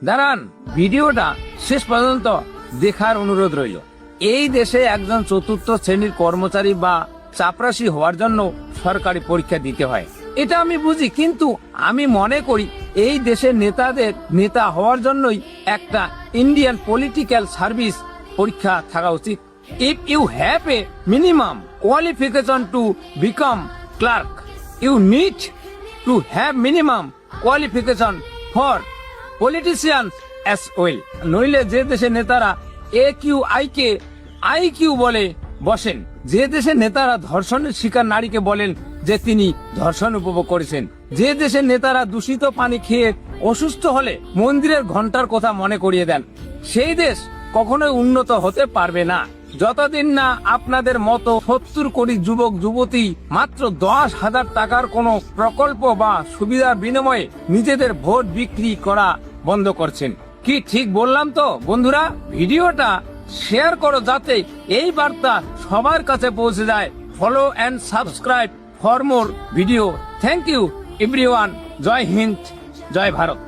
দাঁড়ান, ভিডিওটা শেষ পর্যন্ত দেখার অনুরোধ রইল। এই দেশে একজন চতুর্থ শ্রেণীর কর্মচারী বা চাপরাশি হওয়ার জন্য সরকারি পরীক্ষা দিতে হয়, এটা আমি বুঝি, কিন্তু আমি মনে করি এই দেশের নেতাদের নেতা হওয়ার জন্যই একটা ইন্ডিয়ান পলিটিক্যাল সার্ভিস পরীক্ষা থাকা উচিত। If you have a minimum qualification to become clerk, you need to have minimum qualification for politicians as well. নইলে যে দেশের নেতারা AQI কে IQ বলে বসেন, যে দেশের নেতারা ধর্ষণের শিকার নারীকে বলেন যে তিনি ধর্ষণ উপভোগ করেছেন, যে দেশের নেতারা দূষিত পানি খেয়ে অসুস্থ হলে মন্দিরের ঘন্টার কথা মনে করিয়ে দেন, সেই দেশ কখনোই উন্নত হতে পারবে না যতদিন না আপনাদের মতো 70 কোটি যুবক যুবতী মাত্র 10,000 টাকার কোন প্রকল্প বা সুবিধার বিনিময়ে নিজেদের ভোট বিক্রি করা বন্ধ করছেন। কি ঠিক বললাম তো বন্ধুরা? ভিডিওটা শেয়ার করো যাতে এই বার্তা সবার কাছে পৌঁছে যায়। Follow and subscribe for more video. Thank you everyone. জয় হিন্দ, জয় ভারত।